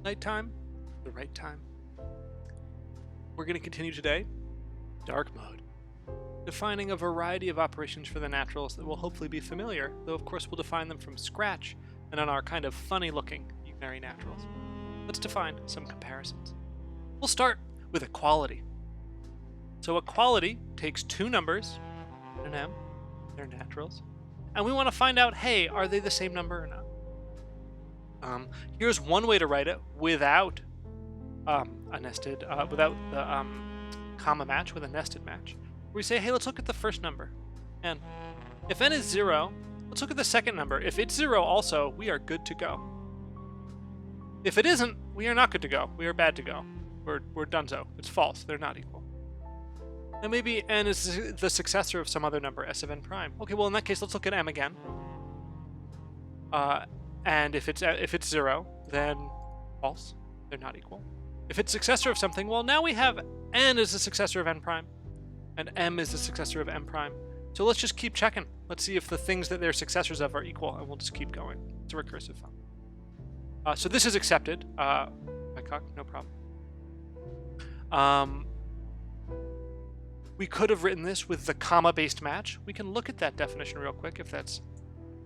Nighttime, the right time. We're going to continue today, dark mode, defining a variety of operations for the naturals that will hopefully be familiar, though of course we'll define them from scratch and on our kind of funny-looking unary naturals. Let's define some comparisons. We'll start with equality. So equality takes two numbers, an m, they're naturals, and we want to find out, hey, are they the same number or not? Here's one way to write it without without the comma match, with a nested match. We say, hey, let's look at the first number, n. If n is 0, let's look at the second number. If it's 0 also, we are good to go. If it isn't, we are not good to go. We are bad to go. We're donezo. It's false. They're not equal. And maybe n is the successor of some other number, s of n prime. Okay, well in that case, let's look at m again. And if it's 0, then false. They're not equal. If it's successor of something, well now we have n is the successor of n prime, and m is the successor of m prime. So let's just keep checking. Let's see if the things that they're successors of are equal, and we'll just keep going. It's a recursive function. So this is accepted. No problem. We could have written this with the comma-based match. We can look at that definition real quick if that's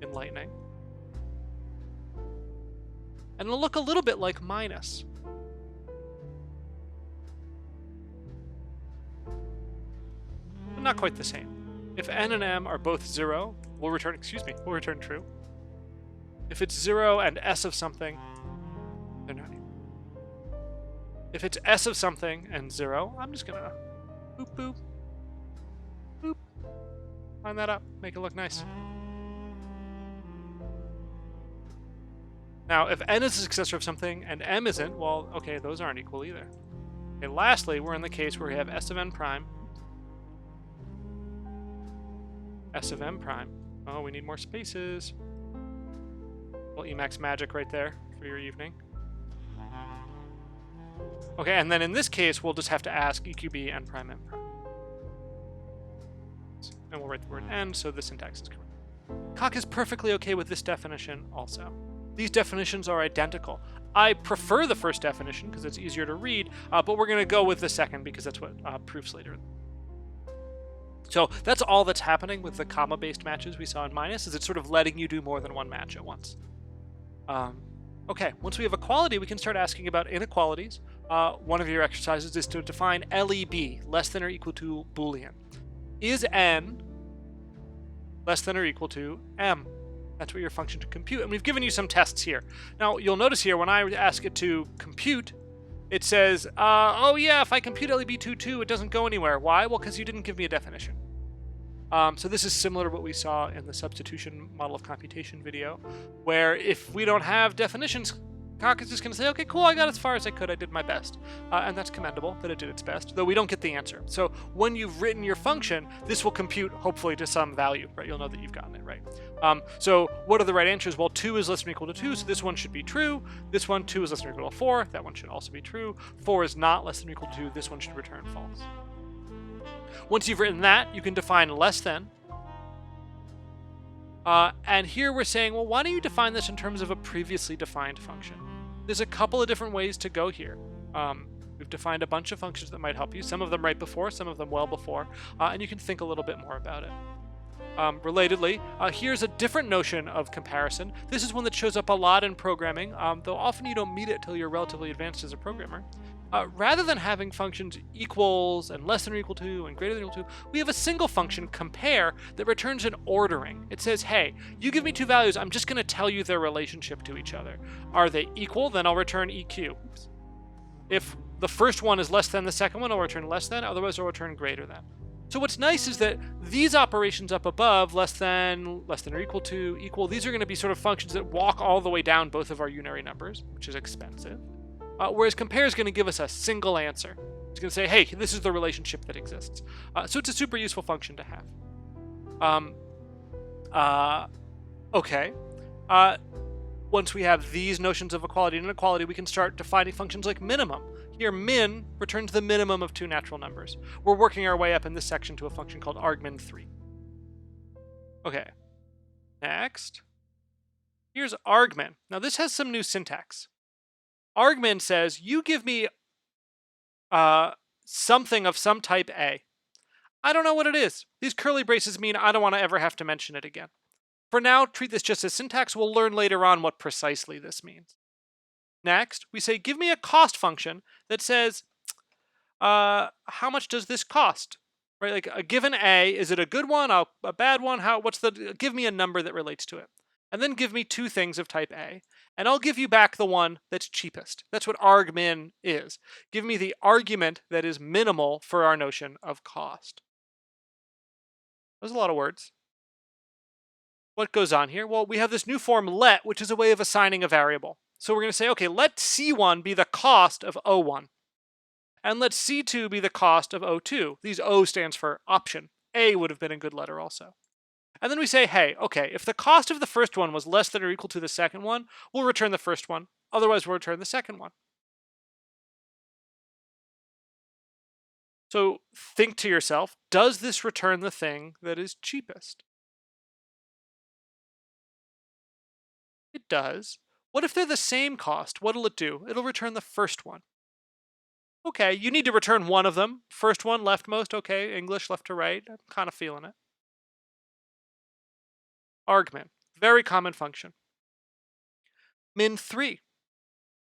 enlightening. And it'll look a little bit like minus. But not quite the same. If n and m are both 0, we'll return true. If it's 0 and s of something, they're not equal. If it's s of something and 0, I'm just gonna boop boop boop. Line that up, make it look nice. Now, if n is the successor of something and m isn't, well, okay, those aren't equal either. Okay, lastly, we're in the case where we have s of n prime, s of m prime. Oh, we need more spaces. Well, Emacs magic right there for your evening. Okay, and then in this case, we'll just have to ask EQB n prime m prime. And we'll write the word n, so the syntax is correct. Coq is perfectly okay with this definition also. These definitions are identical. I prefer the first definition because it's easier to read, but we're going to go with the second because that's what proofs later. So that's all that's happening with the comma-based matches we saw in minus, is it's sort of letting you do more than one match at once. Okay, once we have equality, we can start asking about inequalities. One of your exercises is to define LEB, less than or equal to Boolean. Is n less than or equal to m? That's what your function to compute. And we've given you some tests here. Now, you'll notice here, when I ask it to compute, it says, oh yeah, if I compute LEB22, it doesn't go anywhere. Why? Well, because you didn't give me a definition. So this is similar to what we saw in the substitution model of computation video, where if we don't have definitions, Coq is just going to say, okay, cool, I got as far as I could, I did my best. And that's commendable that it did its best, though we don't get the answer. So when you've written your function, this will compute, hopefully, to some value, right? You'll know that you've gotten it right. So what are the right answers? Well, 2 is less than or equal to 2, so this one should be true. This one, 2 is less than or equal to 4. That one should also be true. 4 is not less than or equal to 2. This one should return false. Once you've written that, you can define less than. And here we're saying, well, why don't you define this in terms of a previously defined function? There's a couple of different ways to go here. We've defined a bunch of functions that might help you, some of them right before, some of them well before, and you can think a little bit more about it. Relatedly, here's a different notion of comparison. This is one that shows up a lot in programming, though often you don't meet it till you're relatively advanced as a programmer. Rather than having functions equals and less than or equal to and greater than or equal to, we have a single function, compare, that returns an ordering. It says, hey, you give me two values, I'm just going to tell you their relationship to each other. Are they equal? Then I'll return EQ. Oops. If the first one is less than the second one, I'll return less than, otherwise I'll return greater than. So what's nice is that these operations up above, less than or equal to, equal, these are going to be sort of functions that walk all the way down both of our unary numbers, which is expensive. Whereas compare is going to give us a single answer. It's going to say, hey, this is the relationship that exists. So it's a super useful function to have. Okay. Once we have these notions of equality and inequality, we can start defining functions like minimum. Here, min returns the minimum of two natural numbers. We're working our way up in this section to a function called argmin3. Okay. Next. Here's argmin. Now this has some new syntax. Argmin says you give me uh, something of some type A. I don't know what it is. These curly braces mean I don't want to ever have to mention it again. For now, treat this just as syntax. We'll learn later on what precisely this means. Next, we say give me a cost function that says how much does this cost? Right, like a given A, is it a good one, a bad one? Give me a number that relates to it. And then give me two things of type A, and I'll give you back the one that's cheapest. That's what argmin is. Give me the argument that is minimal for our notion of cost. There's a lot of words. What goes on here? Well, we have this new form let, which is a way of assigning a variable. So we're going to say, okay, let C1 be the cost of O1. And let C2 be the cost of O2. These O stands for option. A would have been a good letter also. And then we say, hey, okay, if the cost of the first one was less than or equal to the second one, we'll return the first one. Otherwise, we'll return the second one. So think to yourself, does this return the thing that is cheapest? It does. What if they're the same cost? What'll it do? It'll return the first one. Okay, you need to return one of them. First one, leftmost, okay, English, left to right. I'm kind of feeling it. Argmin, very common function. Min3.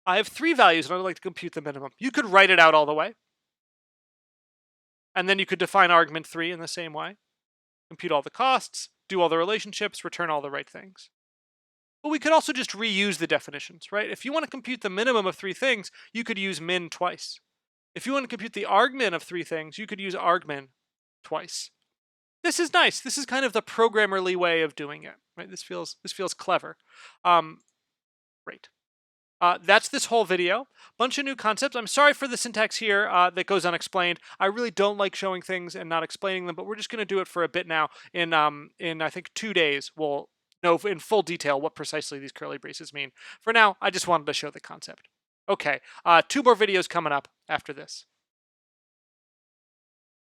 I have three values and I'd like to compute the minimum. You could write it out all the way. And then you could define argmin3 in the same way. Compute all the costs, do all the relationships, return all the right things. But we could also just reuse the definitions, right? If you want to compute the minimum of three things, you could use min twice. If you want to compute the argmin of three things, you could use argmin twice. This is nice. This is kind of the programmerly way of doing it, right? This feels clever. Great. That's this whole video. Bunch of new concepts. I'm sorry for the syntax here that goes unexplained. I really don't like showing things and not explaining them, but we're just going to do it for a bit now. In I think 2 days, we'll know in full detail what precisely these curly braces mean. For now, I just wanted to show the concept. Okay, 2 more videos coming up after this.